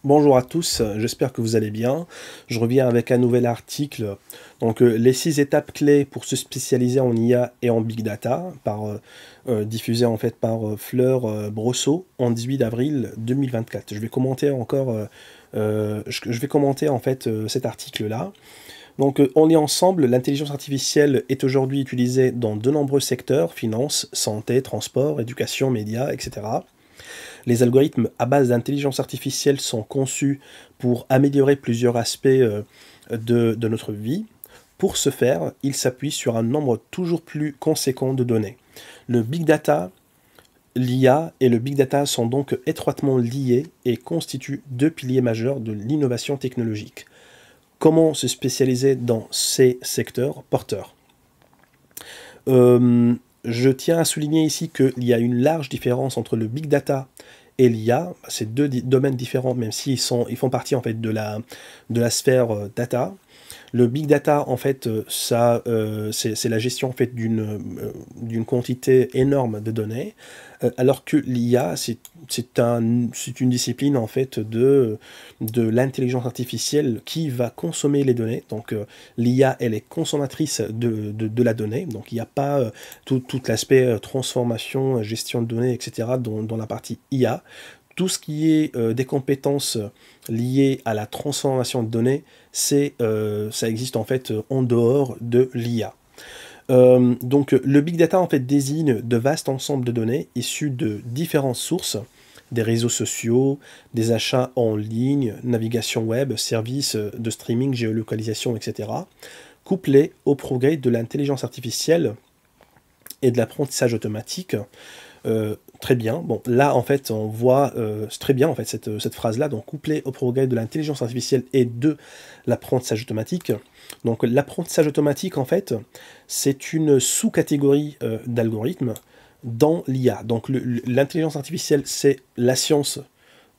Bonjour à tous, j'espère que vous allez bien. Je reviens avec un nouvel article. Donc, les 6 étapes clés pour se spécialiser en IA et en Big Data, diffusé en fait par Fleur Brosseau en 18 avril 2024. Je vais commenter encore, je vais commenter en fait cet article-là. Donc, on lit ensemble, l'intelligence artificielle est aujourd'hui utilisée dans de nombreux secteurs, finance, santé, transport, éducation, médias, etc. Les algorithmes à base d'intelligence artificielle sont conçus pour améliorer plusieurs aspects de notre vie. Pour ce faire, ils s'appuient sur un nombre toujours plus conséquent de données. Le big data, l'IA et le big data sont donc étroitement liés et constituent deux piliers majeurs de l'innovation technologique. Comment se spécialiser dans ces secteurs porteurs? Je tiens à souligner ici qu'il y a une large différence entre le big data et l'IA. C'est deux domaines différents, même s'ils ils font partie en fait de la sphère data. Le big data, en fait, c'est la gestion en fait d'une quantité énorme de données, alors que l'IA, c'est une discipline en fait de l'intelligence artificielle qui va consommer les données. Donc, l'IA, elle est consommatrice de la donnée. Donc, il n'y a pas tout l'aspect transformation, gestion de données, etc. dans la partie IA. Tout ce qui est des compétences liées à la transformation de données, ça existe en fait en dehors de l'IA. Donc le big data en fait désigne de vastes ensembles de données issues de différentes sources, des réseaux sociaux, des achats en ligne, navigation web, services de streaming, géolocalisation, etc., couplés au progrès de l'intelligence artificielle et de l'apprentissage automatique. Très bien. Bon, là, en fait, on voit, c'est très bien, en fait, cette phrase-là, donc couplée au progrès de l'intelligence artificielle et de l'apprentissage automatique. Donc, l'apprentissage automatique, en fait, c'est une sous-catégorie d'algorithmes dans l'IA. Donc, l'intelligence artificielle, c'est la science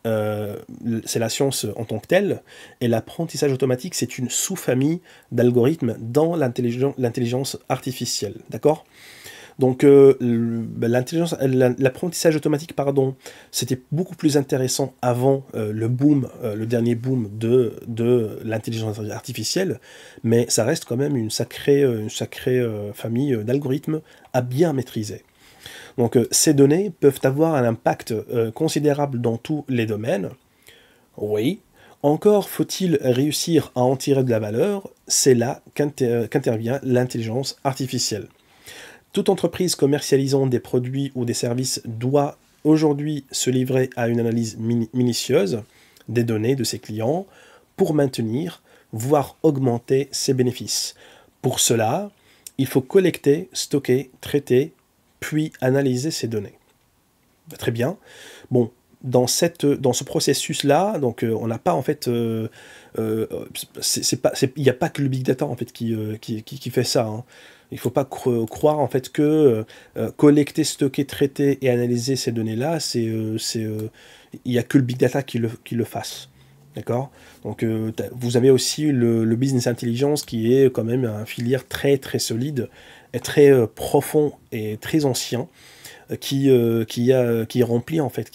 en tant que telle, et l'apprentissage automatique, c'est une sous-famille d'algorithmes dans l'intelligence artificielle. D'accord? Donc l'apprentissage automatique, pardon, c'était beaucoup plus intéressant avant le dernier boom de l'intelligence artificielle, mais ça reste quand même une sacrée famille d'algorithmes à bien maîtriser. Donc ces données peuvent avoir un impact considérable dans tous les domaines. Oui. Encore faut-il réussir à en tirer de la valeur, c'est là qu'intervient l'intelligence artificielle. Toute entreprise commercialisant des produits ou des services doit aujourd'hui se livrer à une analyse minutieuse des données de ses clients pour maintenir, voire augmenter ses bénéfices. Pour cela, il faut collecter, stocker, traiter, puis analyser ces données. Très bien. Bon, dans ce processus-là, donc on n'a pas en fait, il n'y a pas que le big data en fait qui fait ça, hein. Il ne faut pas croire en fait que collecter, stocker, traiter et analyser ces données-là, il n'y a que le big data qui le fasse. D'accord? Donc vous avez aussi le business intelligence qui est quand même un filière très très solide, et très profond et très ancien, qui est rempli en fait,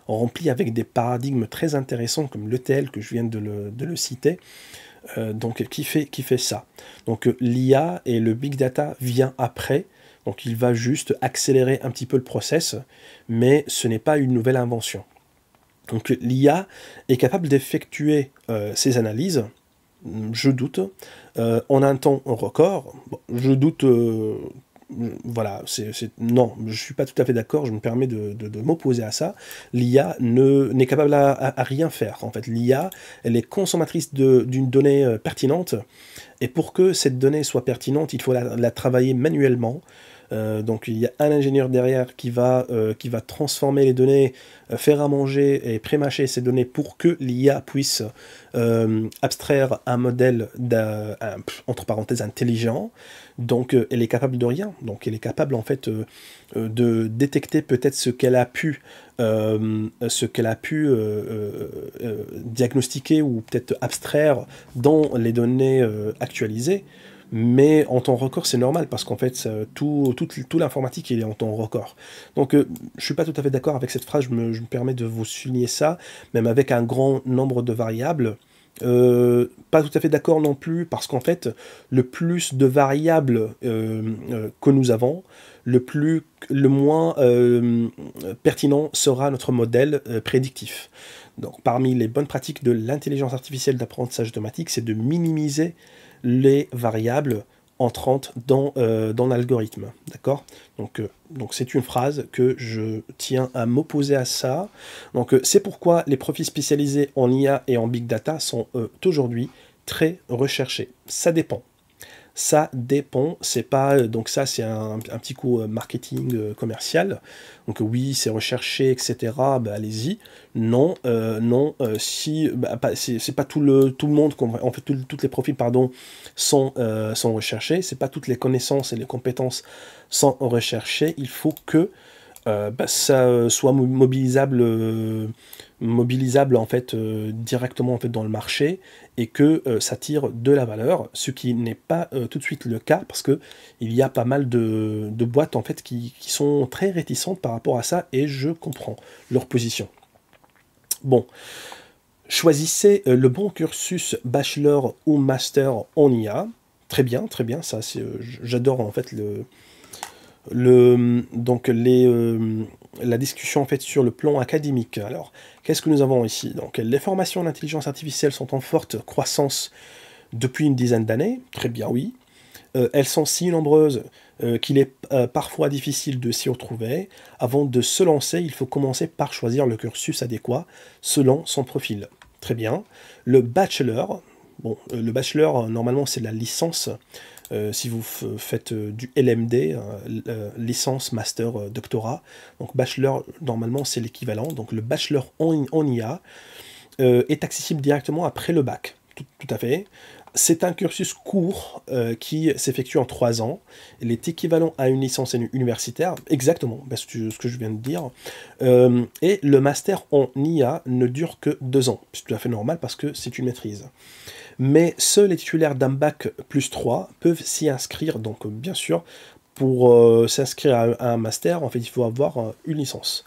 rempli avec des paradigmes très intéressants comme l'ETL que je viens de le citer. Donc qui fait ça. Donc l'IA et le big data vient après. Donc il va juste accélérer un petit peu le process, mais ce n'est pas une nouvelle invention. Donc l'IA est capable d'effectuer ces analyses, je doute, en un temps record. Bon, je doute, voilà, non, je ne suis pas tout à fait d'accord, je me permets de m'opposer à ça. L'IA n'est capable à rien faire. En fait, l'IA, elle est consommatrice d'une donnée pertinente, et pour que cette donnée soit pertinente, il faut la travailler manuellement. Donc il y a un ingénieur derrière qui va transformer les données, faire à manger et pré-mâcher ces données pour que l'IA puisse abstraire un modèle entre parenthèses intelligent. Donc elle est capable de rien. Donc elle est capable en fait de détecter peut-être ce qu'elle a pu diagnostiquer ou peut-être abstraire dans les données actualisées. mais en temps record, c'est normal, parce qu'en fait, tout l'informatique, il est en temps record. Donc, je suis pas tout à fait d'accord avec cette phrase, je me permets de vous souligner ça, même avec un grand nombre de variables. Pas tout à fait d'accord non plus, parce qu'en fait, le plus de variables que nous avons, le moins pertinent sera notre modèle prédictif. Donc, parmi les bonnes pratiques de l'intelligence artificielle d'apprentissage automatique, c'est de minimiser les variables entrantes dans l'algorithme. D'accord? Donc c'est une phrase que je tiens à m'opposer à ça. Donc c'est pourquoi les profils spécialisés en IA et en big data sont aujourd'hui très recherchés. Ça dépend. Ça dépend, c'est pas donc ça c'est un petit coup marketing commercial. Donc oui, c'est recherché, etc. Bah, allez-y. Non, non. Si c'est pas tout le monde, en fait toutes les profils pardon sont recherchés. C'est pas toutes les connaissances et les compétences sont recherchées. Il faut que ça soit mobilisable en fait directement en fait dans le marché, et que ça tire de la valeur, ce qui n'est pas tout de suite le cas, parce que il y a pas mal de boîtes en fait qui sont très réticentes par rapport à ça, et je comprends leur position. Bon, choisissez le bon cursus bachelor ou master en IA. Très bien, ça c'est j'adore en fait la discussion en fait sur le plan académique. Alors, qu'est-ce que nous avons ici? Donc, les formations d'intelligence artificielle sont en forte croissance depuis une dizaine d'années. Très bien, oui. Elles sont si nombreuses qu'il est parfois difficile de s'y retrouver. Avant de se lancer, il faut commencer par choisir le cursus adéquat selon son profil. Très bien. Le bachelor, bon, le bachelor, normalement, c'est la licence. Si vous faites du LMD, licence, master, doctorat, donc bachelor, normalement, c'est l'équivalent. Donc le bachelor en IA est accessible directement après le bac. Tout à fait. C'est un cursus court qui s'effectue en 3 ans. Il est équivalent à une licence universitaire, exactement, ce que je viens de dire. Et le master en IA ne dure que 2 ans. C'est tout à fait normal, parce que c'est une maîtrise. Mais seuls les titulaires d'un bac plus 3 peuvent s'y inscrire. Donc bien sûr, pour s'inscrire à un master, en fait, il faut avoir une licence.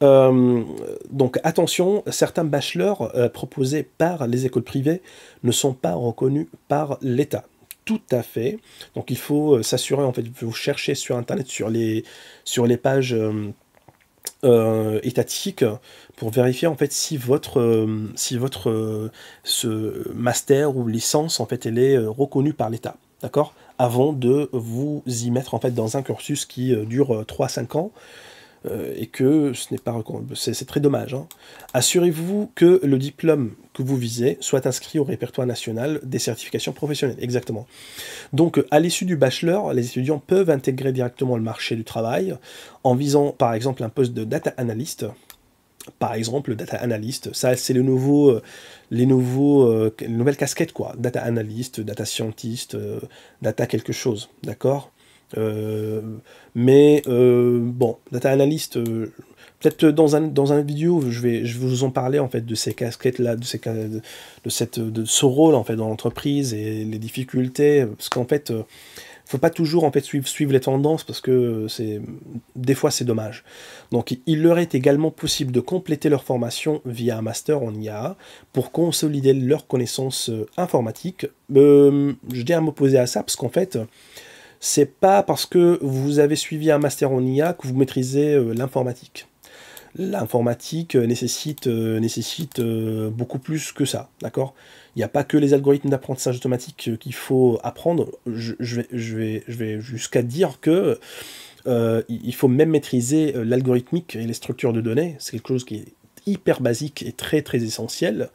Donc attention, certains bachelors proposés par les écoles privées ne sont pas reconnus par l'État. Tout à fait. Donc il faut s'assurer, en fait, vous cherchez sur Internet, sur les pages étatiques, pour vérifier en fait si ce master ou licence en fait elle est reconnue par l'État, d'accord, avant de vous y mettre en fait dans un cursus qui dure 3-5 ans, et que ce n'est pas recommandé. C'est très dommage, hein. Assurez-vous que le diplôme que vous visez soit inscrit au répertoire national des certifications professionnelles. Exactement. Donc, à l'issue du bachelor, les étudiants peuvent intégrer directement le marché du travail en visant, par exemple, un poste de data analyst. Par exemple, le data analyst, ça c'est les nouvelles casquettes, quoi. Data analyst, data scientist, data quelque chose, d'accord? Bon, data analyst, peut-être dans une vidéo, je vais vous en parler en fait de ces casquettes-là, de ce rôle en fait dans l'entreprise et les difficultés, parce qu'en fait, faut pas toujours en fait suivre les tendances, parce que des fois c'est dommage. Donc il leur est également possible de compléter leur formation via un master en IA pour consolider leurs connaissances informatiques. Je tiens à m'opposer à ça, parce qu'en fait, c'est pas parce que vous avez suivi un master en IA que vous maîtrisez l'informatique. L'informatique nécessite beaucoup plus que ça, d'accord? Il n'y a pas que les algorithmes d'apprentissage automatique qu'il faut apprendre. Je vais jusqu'à dire que il faut même maîtriser l'algorithmique et les structures de données. C'est quelque chose qui est hyper basique et très très essentiel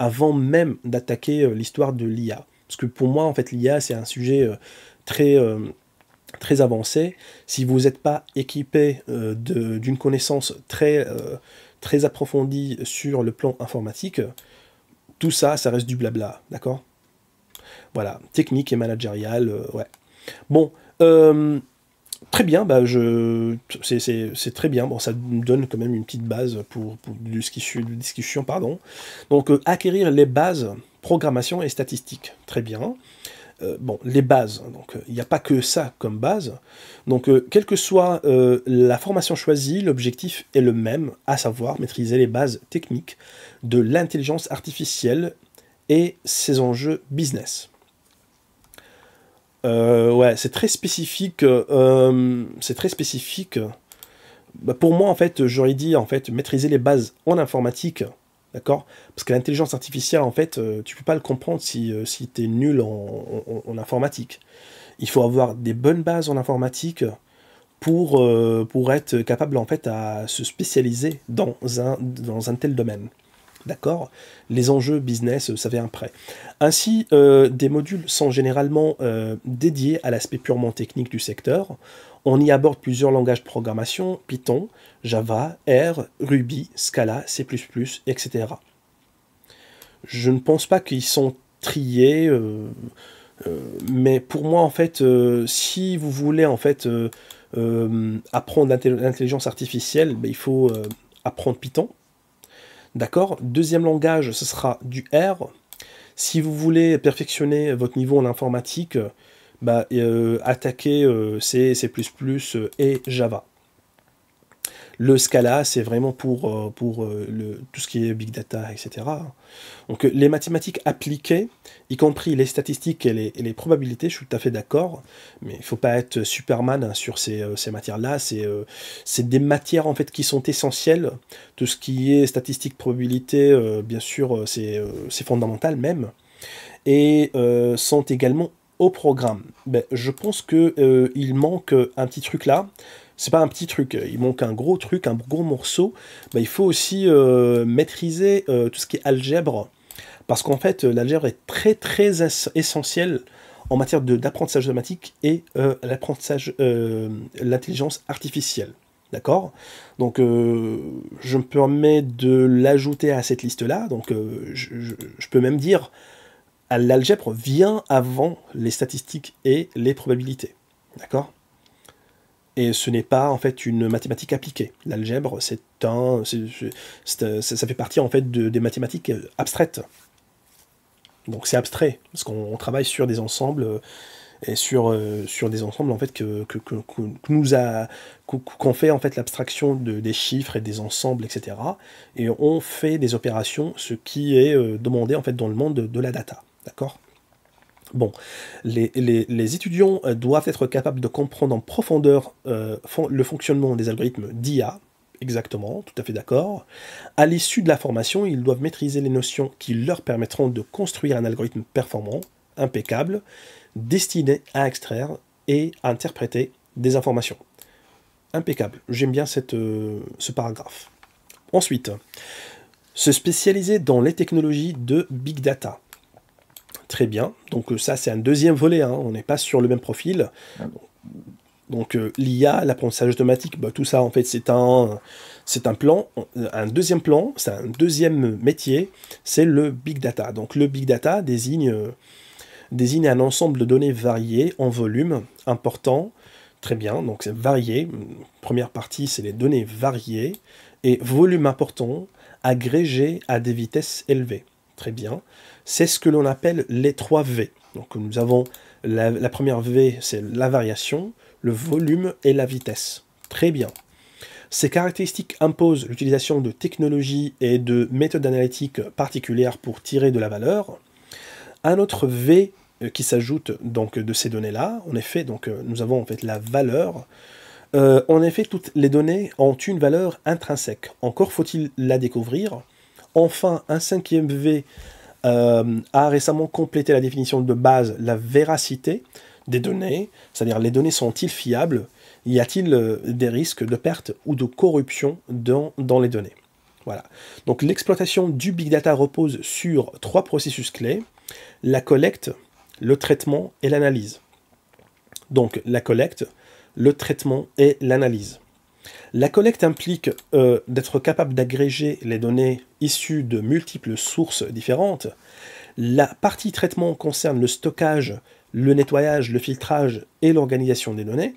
avant même d'attaquer l'histoire de l'IA. Parce que pour moi, en fait, l'IA, c'est un sujet très avancé. Si vous n'êtes pas équipé d'une connaissance très approfondie sur le plan informatique, tout ça, ça reste du blabla, d'accord? Voilà, technique et managérial, ouais. Bon, très bien, c'est très bien. Bon, ça me donne quand même une petite base pour discussion, pardon. Donc, acquérir les bases, programmation et statistiques, très bien. bon, les bases. Donc, il n'y a pas que ça comme base. Donc, quelle que soit la formation choisie, l'objectif est le même, à savoir maîtriser les bases techniques de l'intelligence artificielle et ses enjeux business. Ouais, c'est très spécifique. C'est très spécifique. Bah, pour moi, en fait, j'aurais dit, en fait, maîtriser les bases en informatique, d'accord? Parce que l'intelligence artificielle, en fait, tu peux pas le comprendre si tu es nul en informatique. Il faut avoir des bonnes bases en informatique pour être capable, en fait, à se spécialiser dans un tel domaine. D'accord? Les enjeux business, ça vient après. Ainsi, des modules sont généralement dédiés à l'aspect purement technique du secteur. On y aborde plusieurs langages de programmation, Python, Java, R, Ruby, Scala, C++, etc. Je ne pense pas qu'ils sont triés, mais pour moi, en fait, si vous voulez en fait apprendre l'intelligence artificielle, ben, il faut apprendre Python. D'accord? Deuxième langage, ce sera du R. Si vous voulez perfectionner votre niveau en informatique, bah, attaquez C, C++ et Java. Le Scala, c'est vraiment pour tout ce qui est Big Data, etc. Donc les mathématiques appliquées, y compris les statistiques et les probabilités, je suis tout à fait d'accord, mais il ne faut pas être Superman hein, sur ces matières-là. C'est des matières en fait qui sont essentielles. Tout ce qui est statistique, probabilité, bien sûr, c'est fondamental même. Et sont également au programme. Ben, je pense qu'il manque un petit truc là. C'est pas un petit truc, il manque un gros truc, un gros morceau. Ben, il faut aussi maîtriser tout ce qui est algèbre, parce qu'en fait, l'algèbre est très très essentielle en matière d'apprentissage automatique et l'apprentissage, l'intelligence artificielle. D'accord? Donc, je me permets de l'ajouter à cette liste-là. Donc, je peux même dire l'algèbre vient avant les statistiques et les probabilités. D'accord? Et ce n'est pas en fait une mathématique appliquée. L'algèbre, ça fait partie en fait des mathématiques abstraites. Donc c'est abstrait, parce qu'on travaille sur des ensembles et sur des ensembles en fait qu'on fait en fait l'abstraction des chiffres et des ensembles, etc. Et on fait des opérations, ce qui est demandé en fait dans le monde de la data. D'accord? Bon, les étudiants doivent être capables de comprendre en profondeur le fonctionnement des algorithmes d'IA, exactement, tout à fait d'accord. À l'issue de la formation, ils doivent maîtriser les notions qui leur permettront de construire un algorithme performant, impeccable, destiné à extraire et à interpréter des informations. Impeccable, j'aime bien ce paragraphe. Ensuite, se spécialiser dans les technologies de Big Data. Très bien, donc ça c'est un deuxième volet, hein. On n'est pas sur le même profil. Donc l'IA, l'apprentissage automatique, bah, tout ça en fait c'est un plan, un deuxième plan, c'est un deuxième métier, c'est le Big Data. Donc le Big Data désigne un ensemble de données variées en volume important, très bien, donc c'est varié. Première partie c'est les données variées et volume important, agrégé à des vitesses élevées. Très bien. C'est ce que l'on appelle les 3 V. Donc nous avons la première V, c'est la variation, le volume et la vitesse. Très bien. Ces caractéristiques imposent l'utilisation de technologies et de méthodes analytiques particulières pour tirer de la valeur. Un autre V qui s'ajoute donc de ces données-là, en effet, donc nous avons en fait la valeur. En effet, toutes les données ont une valeur intrinsèque. Encore faut-il la découvrir. Enfin, un cinquième V a récemment complété la définition de base, la véracité des données, c'est-à-dire les données sont-ils fiables, y a-t-il des risques de perte ou de corruption dans les données. Voilà. Donc l'exploitation du Big Data repose sur 3 processus clés, la collecte, le traitement et l'analyse. Donc la collecte, le traitement et l'analyse. La collecte implique d'être capable d'agréger les données issues de multiples sources différentes. La partie traitement concerne le stockage, le nettoyage, le filtrage et l'organisation des données.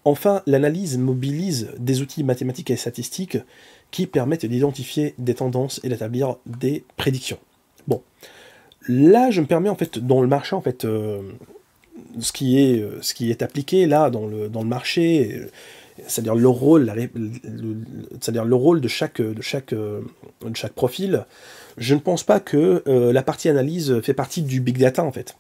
Enfin, l'analyse mobilise des outils mathématiques et statistiques qui permettent d'identifier des tendances et d'établir des prédictions. Bon, là, je me permets, en fait, dans le marché, en fait, ce qui est appliqué, là, dans le marché, c'est-à-dire le rôle, c'est-à-dire le rôle de chaque profil, je ne pense pas que la partie analyse fait partie du big data, en fait.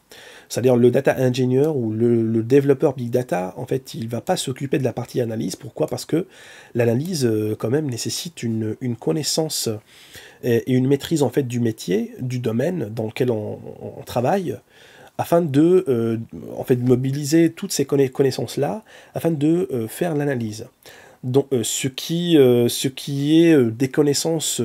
C'est-à-dire le data engineer ou le développeur big data, en fait, il ne va pas s'occuper de la partie analyse. Pourquoi? Parce que l'analyse, quand même, nécessite une connaissance et une maîtrise, en fait, du métier, du domaine dans lequel on travaille, afin en fait, de mobiliser toutes ces connaissances-là, afin de faire l'analyse. Donc, ce qui est des connaissances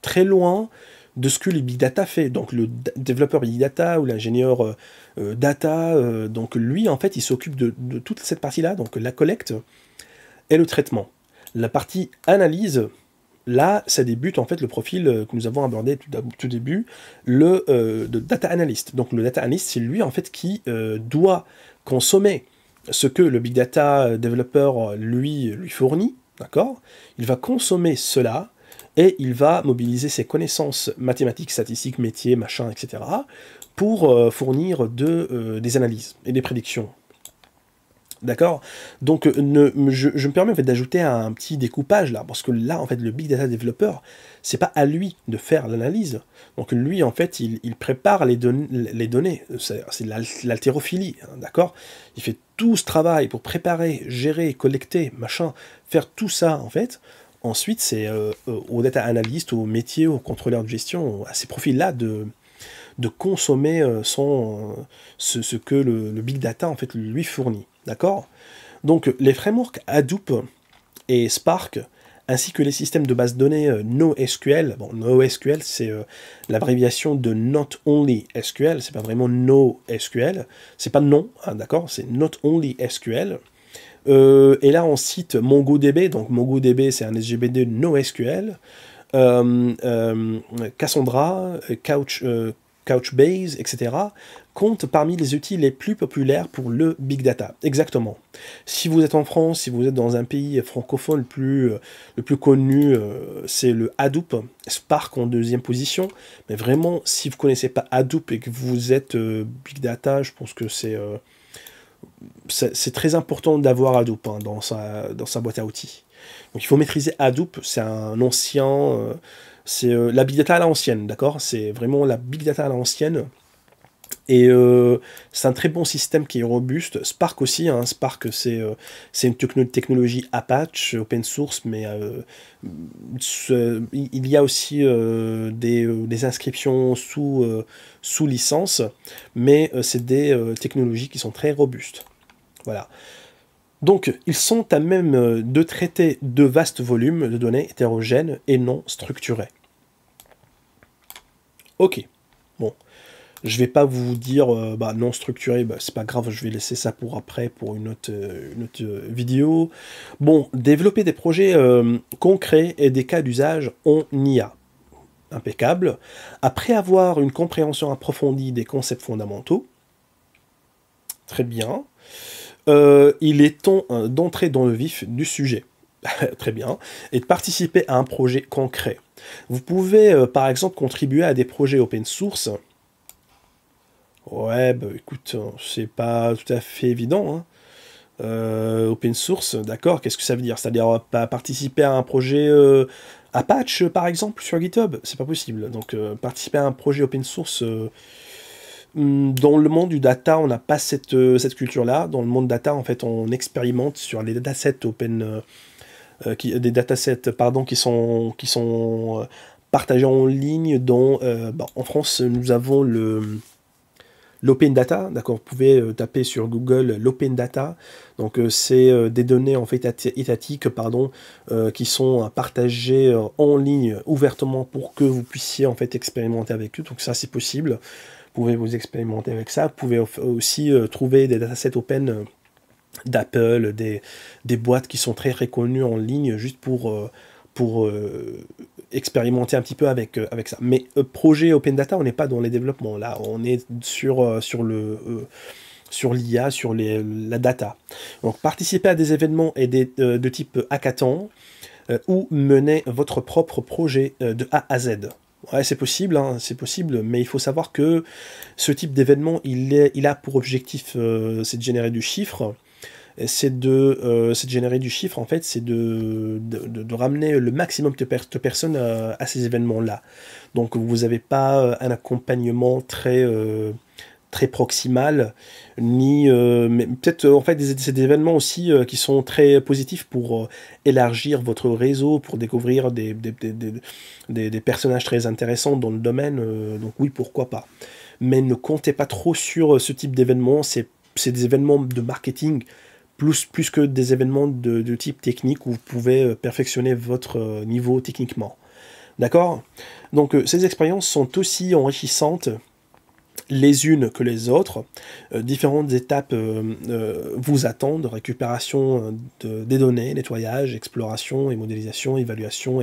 très loin de ce que les big data fait. Donc, le développeur big data ou l'ingénieur data, donc lui, en fait, il s'occupe de toute cette partie-là, donc la collecte et le traitement. La partie analyse, là, ça débute en fait le profil que nous avons abordé tout début, de data analyst. Donc le data analyst, c'est lui en fait qui doit consommer ce que le big data développeur lui fournit, d'accord? Il va consommer cela et il va mobiliser ses connaissances mathématiques, statistiques, métiers, machin, etc. pour fournir des analyses et des prédictions. D'accord? Donc, je me permets en fait d'ajouter un petit découpage là, parce que là, en fait, le big data développeur, c'est pas à lui de faire l'analyse. Donc, lui, en fait, il prépare les données. C'est de l'haltérophilie, hein, d'accord? Il fait tout ce travail pour préparer, gérer, collecter, machin, faire tout ça, en fait. Ensuite, c'est aux data analystes, aux métiers, aux contrôleurs de gestion, à ces profils-là de consommer ce que le big data en fait lui fournit. D'accord? Donc les frameworks Hadoop et Spark, ainsi que les systèmes de base de données NoSQL, bon, NoSQL c'est l'abréviation de Not Only SQL, c'est pas vraiment NoSQL, c'est pas non, hein, d'accord, c'est Not Only SQL. Et là on cite MongoDB, donc MongoDB c'est un SGBD NoSQL, Cassandra, Couchbase, etc., comptent parmi les outils les plus populaires pour le big data. Exactement. Si vous êtes en France, si vous êtes dans un pays francophone, le plus connu, c'est le Hadoop, Spark en deuxième position. Mais vraiment, si vous ne connaissez pas Hadoop et que vous êtes big data, je pense que c'est très important d'avoir Hadoop hein, dans sa boîte à outils. Donc il faut maîtriser Hadoop, c'est un ancien... c'est la big data à l'ancienne, d'accord? C'est vraiment la big data à l'ancienne. Et c'est un très bon système qui est robuste. Spark aussi, hein. Spark c'est une technologie Apache, open source, mais il y a aussi des inscriptions sous licence, mais c'est des technologies qui sont très robustes. Voilà. Donc, ils sont à même de traiter de vastes volumes de données hétérogènes et non structurées. Ok, bon. Je vais pas vous dire non structuré, c'est pas grave, je vais laisser ça pour après, pour une autre vidéo. Bon, développer des projets concrets et des cas d'usage en IA. Impeccable. Après avoir une compréhension approfondie des concepts fondamentaux, très bien. Il est temps d'entrer dans le vif du sujet. Très bien. Et de participer à un projet concret. Vous pouvez, par exemple, contribuer à des projets open source. Ouais, écoute, c'est pas tout à fait évident. Hein. Open source, d'accord, qu'est-ce que ça veut dire? C'est-à-dire participer à un projet Apache, par exemple, sur GitHub? C'est pas possible. Donc, participer à un projet open source... dans le monde du data, on n'a pas cette culture-là. Dans le monde data, en fait, on expérimente sur les datasets open, des datasets, pardon, qui sont partagés en ligne. En France, nous avons l'open data, d'accord. Vous pouvez taper sur Google l'open data. Donc, c'est des données en fait étatiques, pardon, qui sont partagées en ligne ouvertement pour que vous puissiez en fait expérimenter avec eux. Donc, ça, c'est possible. Vous pouvez vous expérimenter avec ça. Vous pouvez aussi trouver des datasets open d'Apple, des boîtes qui sont très reconnues en ligne juste pour expérimenter un petit peu avec ça. Mais projet open data, on n'est pas dans les développements. Là, on est sur l'IA, sur la data. Donc, participer à des événements et de type hackathon ou mener votre propre projet de A à Z. Ouais, c'est possible, hein, c'est possible, mais il faut savoir que ce type d'événement, il a pour objectif, c'est de générer du chiffre, et c'est de générer du chiffre, en fait, c'est de ramener le maximum de personnes à ces événements-là. Donc vous n'avez pas un accompagnement très proximal, ni mais peut-être en fait c'est des événements aussi qui sont très positifs pour élargir votre réseau, pour découvrir des personnages très intéressants dans le domaine, donc oui, pourquoi pas. Mais ne comptez pas trop sur ce type d'événements, c'est des événements de marketing, plus que des événements de type technique où vous pouvez perfectionner votre niveau techniquement. D'accord? Donc ces expériences sont aussi enrichissantes les unes que les autres. Différentes étapes vous attendent, récupération des données, nettoyage, exploration et modélisation, évaluation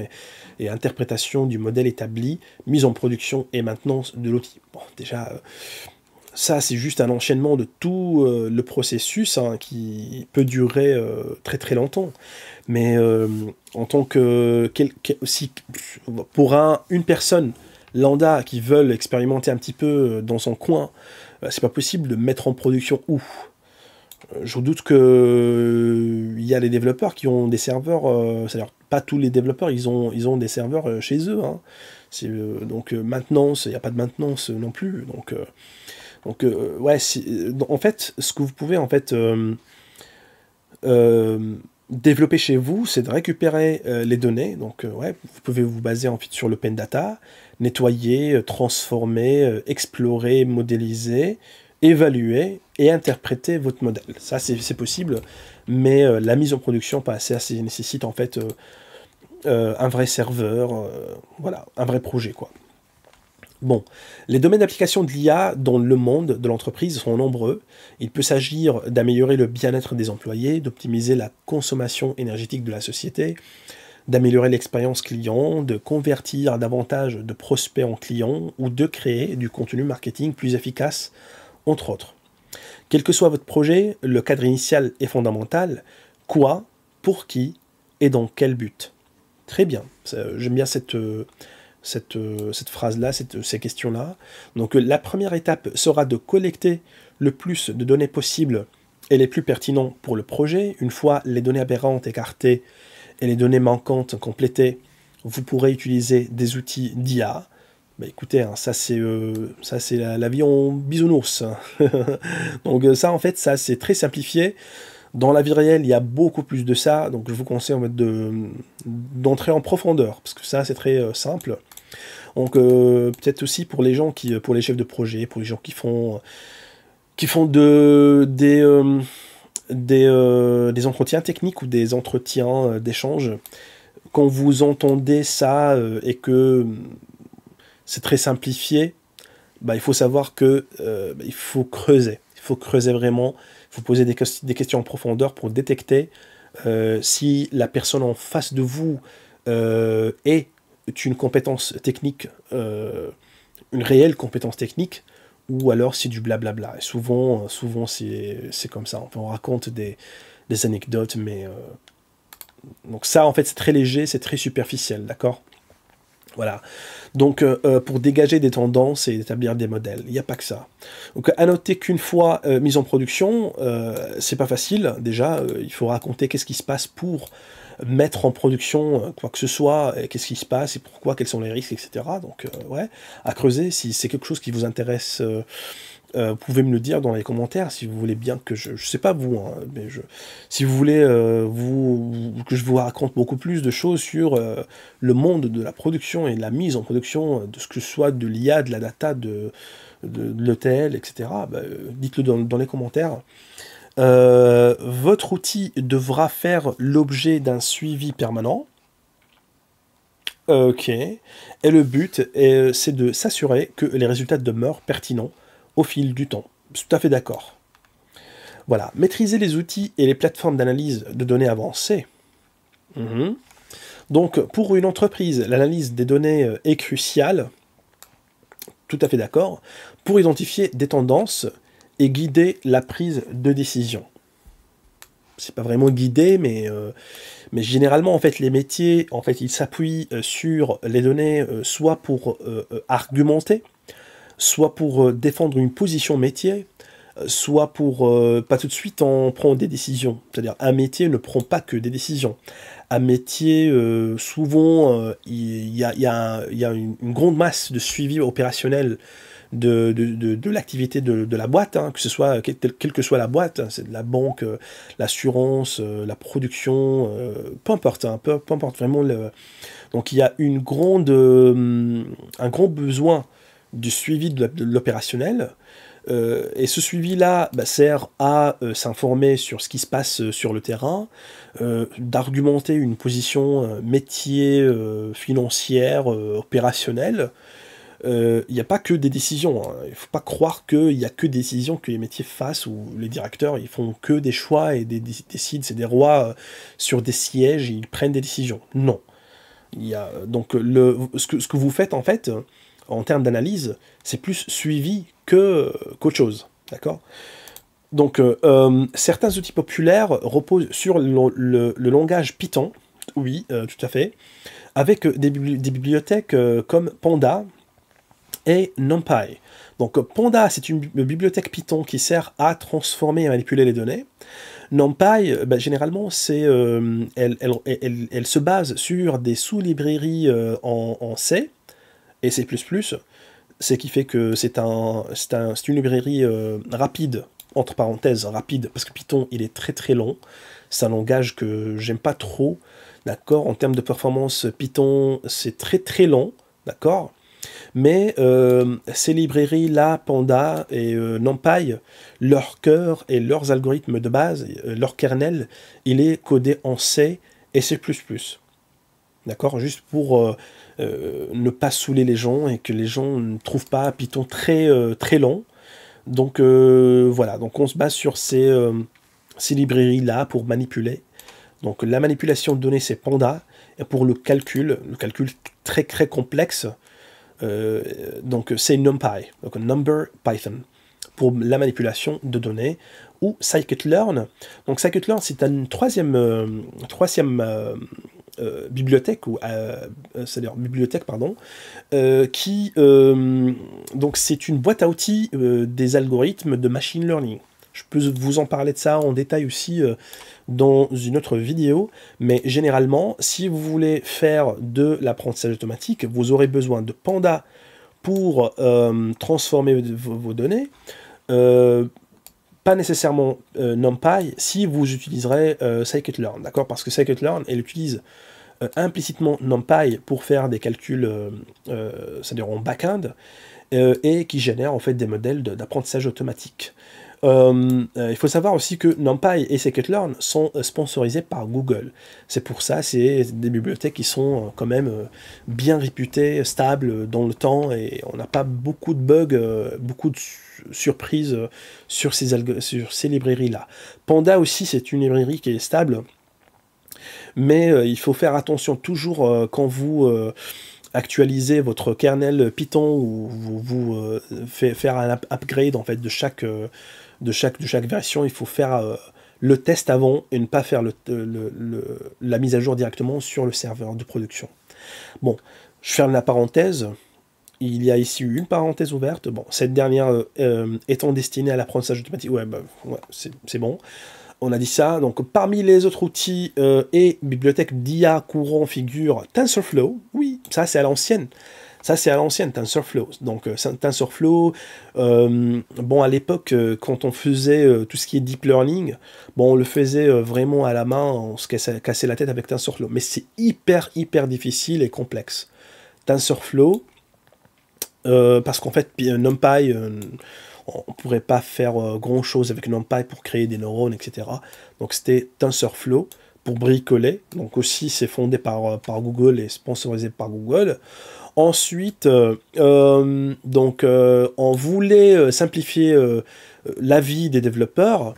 et interprétation du modèle établi, mise en production et maintenance de l'outil. Bon, déjà, ça c'est juste un enchaînement de tout le processus, hein, qui peut durer très très longtemps. Mais en tant que si, pour une personne lambda qui veulent expérimenter un petit peu dans son coin, c'est pas possible de mettre en production où. Je doute que il y a des développeurs qui ont des serveurs, c'est-à-dire pas tous les développeurs, ils ont des serveurs chez eux, hein. Donc maintenance, il n'y a pas de maintenance non plus. Ouais, en fait, ce que vous pouvez en fait développer chez vous, c'est de récupérer les données. Donc, ouais, vous pouvez vous baser en fait sur l'open data, nettoyer, transformer, explorer, modéliser, évaluer et interpréter votre modèle. Ça, c'est possible, mais la mise en production, pas assez, ça nécessite en fait un vrai serveur, voilà, un vrai projet, quoi. Bon, les domaines d'application de l'IA dans le monde de l'entreprise sont nombreux. Il peut s'agir d'améliorer le bien-être des employés, d'optimiser la consommation énergétique de la société, d'améliorer l'expérience client, de convertir davantage de prospects en clients ou de créer du contenu marketing plus efficace, entre autres. Quel que soit votre projet, le cadre initial est fondamental. Quoi, pour qui et dans quel but? Très bien, j'aime bien cette phrase-là, ces questions-là. Donc la première étape sera de collecter le plus de données possibles et les plus pertinentes pour le projet. Une fois les données aberrantes écartées et les données manquantes complétées, vous pourrez utiliser des outils d'IA. Bah, écoutez, hein, ça c'est la vie en bisounours. Donc ça en fait, ça c'est très simplifié. Dans la vie réelle, il y a beaucoup plus de ça, donc je vous conseille en fait d'entrer en profondeur, parce que ça c'est très simple. Donc peut-être aussi pour les gens pour les chefs de projet, pour les gens qui font des entretiens techniques ou des entretiens d'échange, quand vous entendez ça et que c'est très simplifié, bah, il faut savoir que il faut creuser. Il faut creuser vraiment. Il faut poser des questions en profondeur pour détecter si la personne en face de vous est une compétence technique, une réelle compétence technique, ou alors c'est du blablabla. Et souvent c'est comme ça. On raconte des anecdotes, mais donc ça en fait c'est très léger, c'est très superficiel, d'accord? Voilà. Donc, pour dégager des tendances et établir des modèles, il n'y a pas que ça. Donc, à noter qu'une fois mise en production, c'est pas facile. Déjà, il faut raconter qu'est-ce qui se passe pour mettre en production quoi que ce soit, qu'est-ce qui se passe et pourquoi, quels sont les risques, etc. Donc, ouais, à creuser. Si c'est quelque chose qui vous intéresse, vous pouvez me le dire dans les commentaires si vous voulez bien que je sais pas vous, hein, mais si vous voulez que je vous raconte beaucoup plus de choses sur le monde de la production et de la mise en production de ce que ce soit de l'IA, de la data, de l'ETL, etc. Bah, dites-le dans les commentaires. Votre outil devra faire l'objet d'un suivi permanent. Ok. Et le but, c'est de s'assurer que les résultats demeurent pertinents au fil du temps. Je suis tout à fait d'accord. Voilà. Maîtriser les outils et les plateformes d'analyse de données avancées. Donc, pour une entreprise, l'analyse des données est cruciale. Tout à fait d'accord. Pour identifier des tendances et guider la prise de décision. c'est pas vraiment guidé, mais généralement, en fait, les métiers, en fait, ils s'appuient sur les données, soit pour argumenter, soit pour défendre une position métier, soit pour pas tout de suite on prend des décisions. C'est-à-dire un métier ne prend pas que des décisions. Un métier, souvent, il y a une grande masse de suivi opérationnel de l'activité de la boîte, hein, que ce soit, quelle que soit la boîte, hein, c'est de la banque, l'assurance, la production, peu importe, hein, peu importe vraiment. Donc il y a un grand besoin du suivi de l'opérationnel. Et ce suivi-là sert à s'informer sur ce qui se passe sur le terrain, d'argumenter une position métier, financière, opérationnelle. Il n'y a pas que des décisions, hein. Il ne faut pas croire qu'il n'y a que des décisions que les métiers fassent, ou les directeurs, ils font que des choix et décident, c'est des rois sur des sièges, et ils prennent des décisions. Non. Donc ce que vous faites en fait, en termes d'analyse, c'est plus suivi qu'autre chose. D'accord ? Donc certains outils populaires reposent sur le langage Python, oui, tout à fait, avec des bibliothèques comme Panda et NumPy. Donc Panda, c'est une bibliothèque Python qui sert à transformer et manipuler les données. NumPy, généralement, elle se base sur des sous-librairies en C et C++, ce qui fait que c'est une librairie rapide, entre parenthèses, rapide, parce que Python, il est très très long. C'est un langage que j'aime pas trop, d'accord. En termes de performance, Python, c'est très très long, d'accord. Mais ces librairies-là, Panda et NumPy, leur cœur et leurs algorithmes de base, leur kernel, il est codé en C et C++. D'accord ? Juste pour ne pas saouler les gens et que les gens ne trouvent pas Python très, très long. Donc voilà, donc on se base sur ces librairies-là pour manipuler. Donc la manipulation de données, c'est Panda. Et pour le calcul très très complexe, donc c'est NumPy, donc Number Python, pour la manipulation de données, ou Scikit-learn. Donc Scikit-learn, c'est une troisième bibliothèque, c'est-à-dire bibliothèque, pardon, donc c'est une boîte à outils des algorithmes de machine learning. Je peux vous en parler de ça en détail aussi dans une autre vidéo, mais généralement, si vous voulez faire de l'apprentissage automatique, vous aurez besoin de Panda pour transformer vos données, pas nécessairement NumPy si vous utiliserez Scikit-learn, d'accord? Parce que Scikit-learn, elle utilise implicitement NumPy pour faire des calculs, c'est-à-dire en back-end, et qui génère en fait des modèles d'apprentissage automatique. Il faut savoir aussi que NumPy et Scikit-learn sont sponsorisés par Google. C'est pour ça, c'est des bibliothèques qui sont quand même bien réputées, stables dans le temps, et on n'a pas beaucoup de bugs, beaucoup de surprises sur ces librairies-là. Panda aussi, c'est une librairie qui est stable, mais il faut faire attention toujours quand vous actualisez votre kernel Python, ou vous faire un upgrade en fait de chaque version. Il faut faire le test avant et ne pas faire la mise à jour directement sur le serveur de production. Bon, je ferme la parenthèse. Il y a ici une parenthèse ouverte. Bon, cette dernière étant destinée à l'apprentissage automatique, ouais, c'est bon. On a dit ça. Donc, parmi les autres outils et bibliothèques d'IA courant figure TensorFlow. Oui, ça c'est à l'ancienne. Ça, c'est à l'ancienne, TensorFlow. Donc, TensorFlow, bon, à l'époque, quand on faisait tout ce qui est deep learning, bon, on le faisait vraiment à la main, on se cassait la tête avec TensorFlow. Mais c'est hyper, hyper difficile et complexe. TensorFlow, parce qu'en fait, NumPy, on ne pourrait pas faire grand-chose avec NumPy pour créer des neurones, etc. Donc, c'était TensorFlow pour bricoler. Donc, aussi, c'est fondé par Google et sponsorisé par Google. Ensuite, on voulait simplifier la vie des développeurs.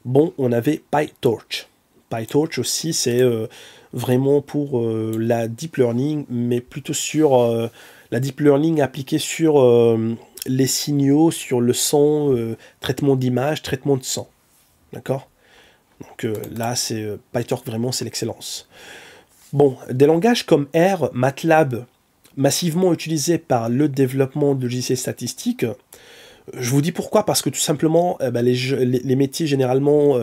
Bon, on avait PyTorch. PyTorch aussi, c'est vraiment pour la deep learning, mais plutôt sur la deep learning appliquée sur les signaux, sur le son, traitement d'image, traitement de son. D'accord ? Donc là, PyTorch, vraiment, c'est l'excellence. Bon, des langages comme R, MATLAB, massivement utilisés par le développement de logiciels statistiques. Je vous dis pourquoi, parce que tout simplement, les métiers généralement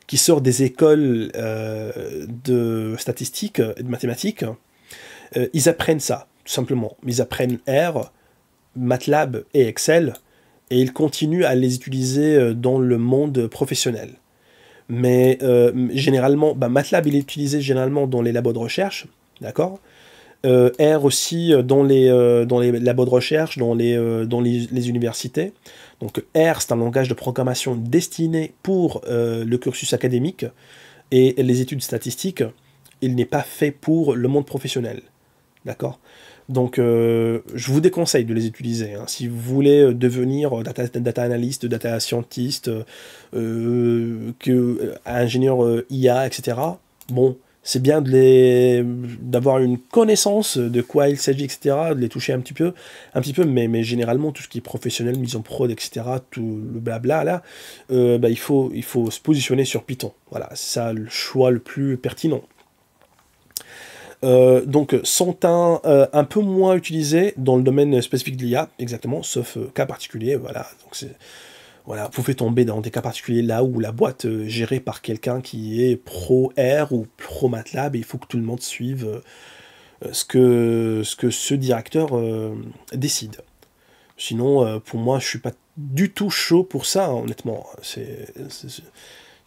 qui sortent des écoles de statistiques et de mathématiques, ils apprennent ça, tout simplement. Ils apprennent R, MATLAB et Excel, et ils continuent à les utiliser dans le monde professionnel. Mais généralement, MATLAB, il est utilisé généralement dans les labos de recherche, d'accord. R aussi dans les labos de recherche, dans les universités. Donc R, c'est un langage de programmation destiné pour le cursus académique, et les études statistiques, il n'est pas fait pour le monde professionnel. D'accord. Donc je vous déconseille de les utiliser. Hein. Si vous voulez devenir data analyst, data scientist, ingénieur IA, etc., bon, c'est bien d'avoir une connaissance de quoi il s'agit, etc., de les toucher un petit peu, mais généralement, tout ce qui est professionnel, mise en prod, etc., tout le blabla, là, il faut se positionner sur Python. Voilà, c'est ça le choix le plus pertinent. Donc, sont un peu moins utilisés dans le domaine spécifique de l'IA, exactement, sauf cas particuliers, voilà. Donc, voilà, vous pouvez tomber dans des cas particuliers là où la boîte est gérée par quelqu'un qui est pro R ou pro MATLAB, et il faut que tout le monde suive ce que ce directeur décide. Sinon, pour moi, je suis pas du tout chaud pour ça, hein, honnêtement. C'est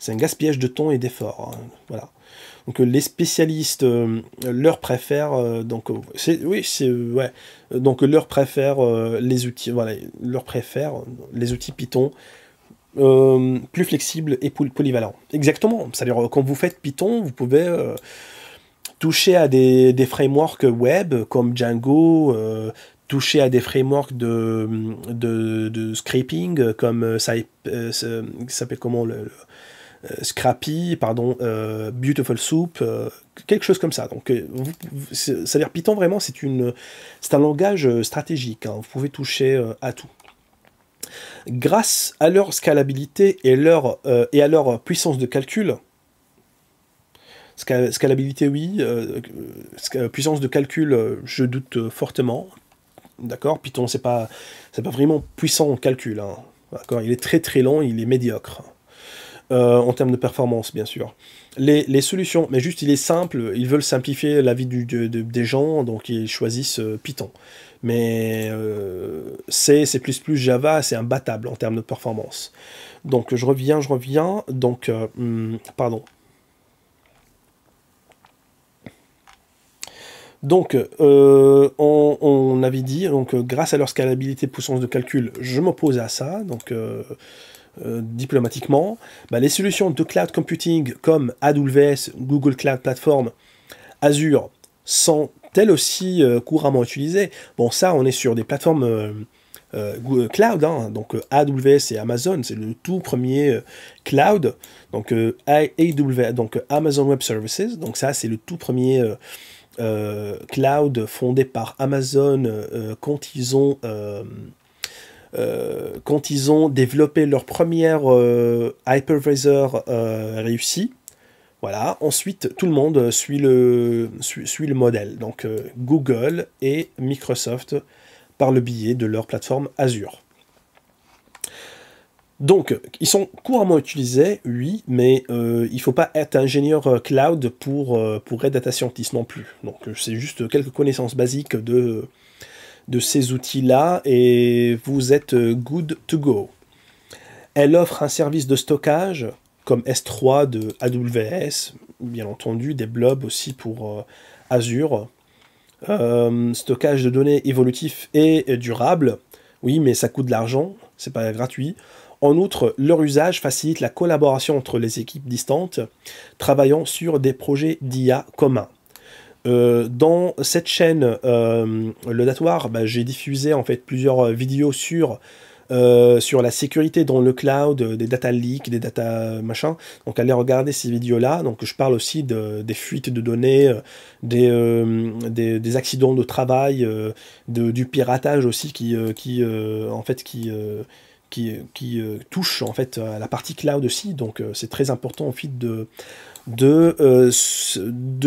un gaspillage de temps et d'efforts. Hein, voilà. Donc les spécialistes leur préfèrent leur préfèrent les outils, voilà, leur préfèrent les outils Python plus flexibles et polyvalents. Exactement. C'est-à-dire quand vous faites Python, vous pouvez toucher à des frameworks web comme Django, toucher à des frameworks de scraping comme ça s'appelle comment Scrappy, pardon, Beautiful Soup, quelque chose comme ça. Donc, c'est-à-dire Python, vraiment, c'est un langage stratégique. Hein. Vous pouvez toucher à tout. Grâce à leur scalabilité et à leur puissance de calcul, scalabilité, oui, puissance de calcul, je doute fortement. D'accord, Python, c'est pas vraiment puissant en calcul. Hein. D'accord, il est très très lent, il est médiocre. En termes de performance, bien sûr. Les solutions, mais juste, il est simple, ils veulent simplifier la vie des gens, donc ils choisissent Python. Mais C++, Java, c'est imbattable en termes de performance. Donc, je reviens, donc, pardon. Donc, on avait dit, donc, grâce à leur scalabilité, puissance de calcul, je m'oppose à ça, donc... diplomatiquement, les solutions de cloud computing comme AWS, Google Cloud Platform, Azure sont elles aussi couramment utilisées. Bon, ça, on est sur des plateformes Google Cloud, hein, donc AWS et Amazon, c'est le tout premier cloud, donc AWS, donc Amazon Web Services, donc ça, c'est le tout premier cloud fondé par Amazon quand ils ont développé leur première hypervisor réussi. Voilà. Ensuite, tout le monde suit le modèle. Donc, Google et Microsoft par le biais de leur plateforme Azure. Donc, ils sont couramment utilisés, oui, mais il ne faut pas être ingénieur cloud pour être data scientist non plus. Donc, c'est juste quelques connaissances basiques de ces outils-là et vous êtes good to go. Elle offre un service de stockage comme S3 de AWS, bien entendu, des blobs aussi pour Azure. Stockage de données évolutif et durable, oui, mais ça coûte de l'argent, c'est pas gratuit. En outre, leur usage facilite la collaboration entre les équipes distantes travaillant sur des projets d'IA communs. Dans cette chaîne, le datoire, j'ai diffusé en fait plusieurs vidéos sur la sécurité dans le cloud, des data leaks, des data machin. Donc allez regarder ces vidéos-là. Donc je parle aussi des fuites de données, des accidents de travail, du piratage aussi qui touche en fait à la partie cloud aussi, donc c'est très important en fait de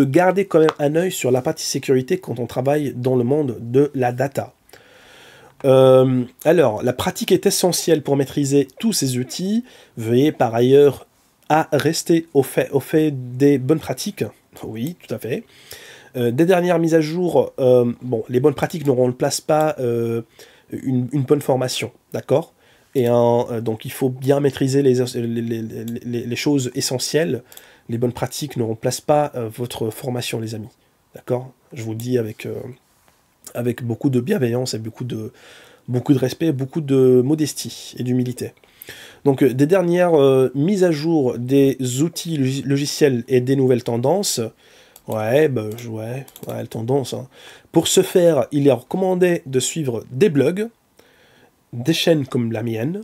garder quand même un œil sur la partie sécurité quand on travaille dans le monde de la data. Alors, la pratique est essentielle pour maîtriser tous ces outils. Veuillez par ailleurs à rester au fait des bonnes pratiques. Oui, tout à fait. Des dernières mises à jour, bon, les bonnes pratiques ne remplacent pas une bonne formation, d'accord? Et donc il faut bien maîtriser les choses essentielles. Les bonnes pratiques ne remplacent pas votre formation, les amis. D'accord? Je vous le dis avec beaucoup de bienveillance et beaucoup de respect, beaucoup de modestie et d'humilité. Donc des dernières mises à jour des outils logiciels et des nouvelles tendances. Ouais, ouais, tendance. Hein. Pour ce faire, il est recommandé de suivre des blogs, des chaînes comme la mienne,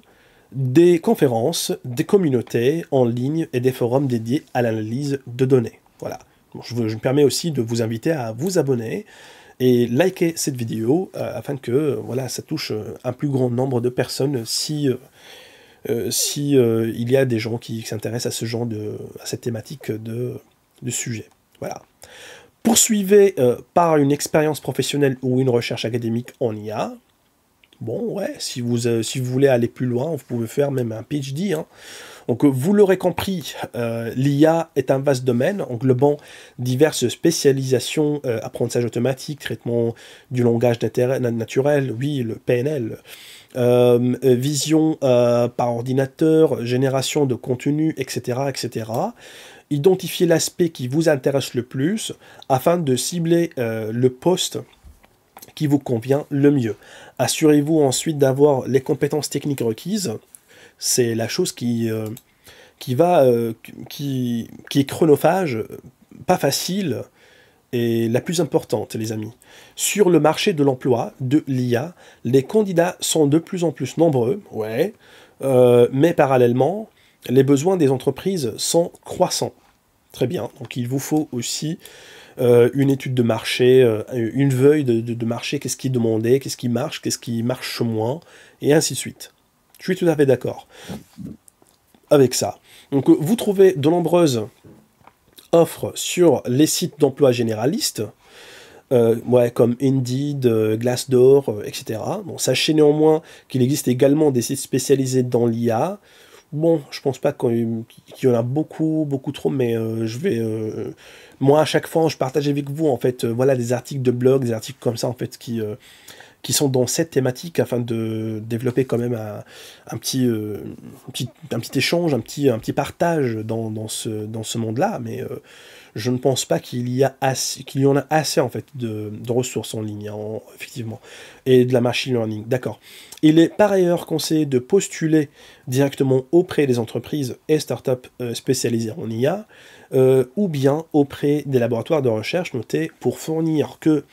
des conférences, des communautés en ligne et des forums dédiés à l'analyse de données. Voilà. Bon, je me permets aussi de vous inviter à vous abonner et liker cette vidéo afin que voilà, ça touche un plus grand nombre de personnes si il y a des gens qui s'intéressent à ce genre à cette thématique de sujet. Voilà. Poursuivez par une expérience professionnelle ou une recherche académique en IA. Bon, ouais, si vous voulez aller plus loin, vous pouvez faire même un PhD. Hein. Donc, vous l'aurez compris, l'IA est un vaste domaine englobant diverses spécialisations, apprentissage automatique, traitement du langage naturel, oui, le PNL, vision par ordinateur, génération de contenu, etc., etc. Identifiez l'aspect qui vous intéresse le plus afin de cibler le poste qui vous convient le mieux. Assurez-vous ensuite d'avoir les compétences techniques requises. C'est la chose qui est chronophage, pas facile, et la plus importante, les amis. Sur le marché de l'emploi, de l'IA, les candidats sont de plus en plus nombreux, ouais, mais parallèlement, les besoins des entreprises sont croissants. Très bien, donc il vous faut aussi une étude de marché, une feuille de marché, qu'est-ce qui est demandé, qu'est-ce qui marche moins, et ainsi de suite. Je suis tout à fait d'accord avec ça. Donc vous trouvez de nombreuses offres sur les sites d'emploi généralistes, ouais, comme Indeed, Glassdoor, etc. Bon, sachez néanmoins qu'il existe également des sites spécialisés dans l'IA. Bon, je pense pas qu'il y en a beaucoup trop, mais je vais... moi, à chaque fois, je partage avec vous, en fait, voilà, des articles de blog, des articles comme ça, en fait, qui sont dans cette thématique, afin de développer quand même un petit échange, un petit partage dans ce monde-là, mais je ne pense pas qu'il y en a assez, en fait, de ressources en ligne, hein, effectivement, et de la machine learning, d'accord. Il est par ailleurs conseillé de postuler directement auprès des entreprises et startups spécialisées en IA, ou bien auprès des laboratoires de recherche notés pour fournir que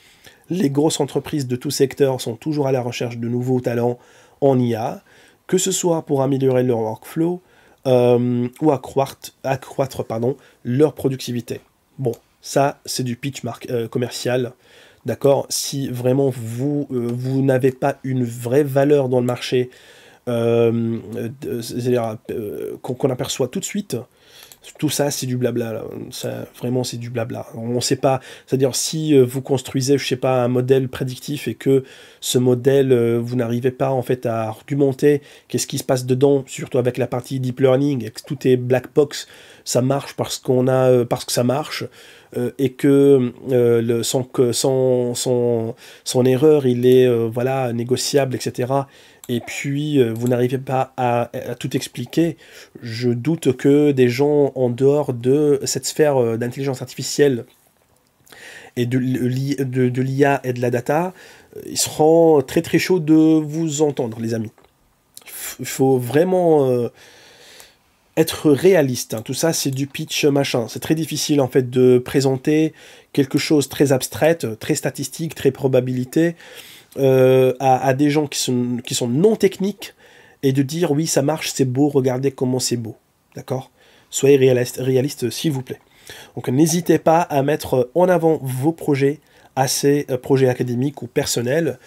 les grosses entreprises de tout secteur sont toujours à la recherche de nouveaux talents en IA, que ce soit pour améliorer leur workflow ou accroître leur productivité. Bon, ça c'est du pitch commercial. D'accord, si vraiment vous n'avez pas une vraie valeur dans le marché, c'est-à-dire qu'on aperçoit tout de suite, tout ça c'est du blabla, là. Ça, vraiment c'est du blabla. On ne sait pas, c'est-à-dire si vous construisez, je sais pas, un modèle prédictif et que ce modèle, vous n'arrivez pas en fait à argumenter qu'est-ce qui se passe dedans, surtout avec la partie deep learning, et que tout est black box, ça marche parce que ça marche. Et que son erreur, il est voilà, négociable, etc. Et puis, vous n'arrivez pas à tout expliquer. Je doute que des gens en dehors de cette sphère d'intelligence artificielle et de l'IA et de la data, ils seront très très chauds de vous entendre, les amis. Il faut vraiment... être réaliste, hein. Tout ça c'est du pitch machin, c'est très difficile en fait de présenter quelque chose très abstraite, très statistique, très probabilité à des gens qui sont non techniques et de dire oui ça marche, c'est beau, regardez comment c'est beau, d'accord? Soyez réaliste s'il vous plaît. Donc n'hésitez pas à mettre en avant vos projets, projets académiques ou personnels,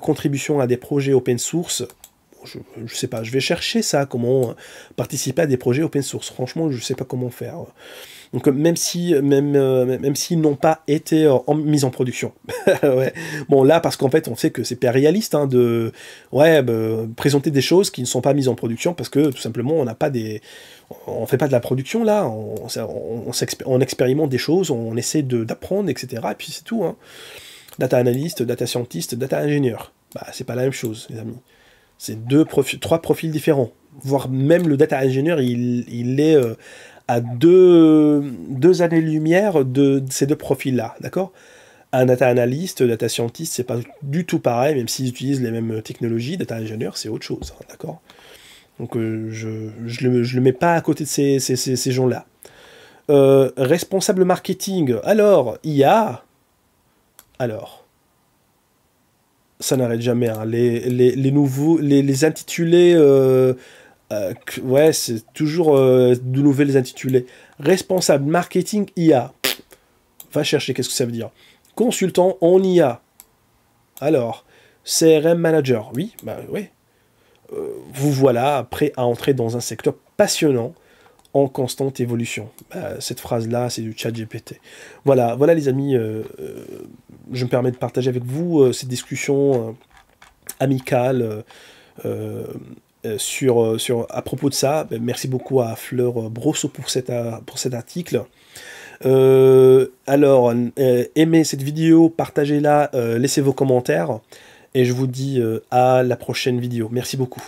contribution à des projets open source. je sais pas, je vais chercher ça, comment participer à des projets open source. Franchement, je sais pas comment faire. Donc même s'ils n'ont pas été mis en production. Ouais. Bon là, parce qu'en fait, on sait que c'est pas réaliste hein, de présenter des choses qui ne sont pas mises en production parce que tout simplement, on fait pas de la production là, on expérimente des choses, on essaie d'apprendre, etc. Et puis c'est tout. Hein. Data analyst, data scientist, data ingénieur. Bah, c'est pas la même chose, les amis. C'est trois profils différents. Voire même le data ingénieur, il est à deux années-lumière de ces deux profils-là, d'accord? Un data analyst, data scientist, c'est pas du tout pareil, même s'ils utilisent les mêmes technologies. Data ingénieur, c'est autre chose, hein, d'accord? Donc je le mets pas à côté de ces gens-là. Responsable marketing, alors, IA, alors, ça n'arrête jamais, hein. Les nouveaux, les intitulés, ouais, c'est toujours de nouvelles intitulés. Responsable marketing IA, va chercher, qu'est-ce que ça veut dire? Consultant en IA, alors, CRM manager, oui, bah ouais. Vous voilà prêt à entrer dans un secteur passionnant en constante évolution. Cette phrase-là, c'est du chat GPT. Voilà, voilà les amis, je me permets de partager avec vous cette discussion amicale à propos de ça. Merci beaucoup à Fleur Brosso pour cet article. Alors, aimez cette vidéo, partagez-la, laissez vos commentaires, et je vous dis à la prochaine vidéo. Merci beaucoup.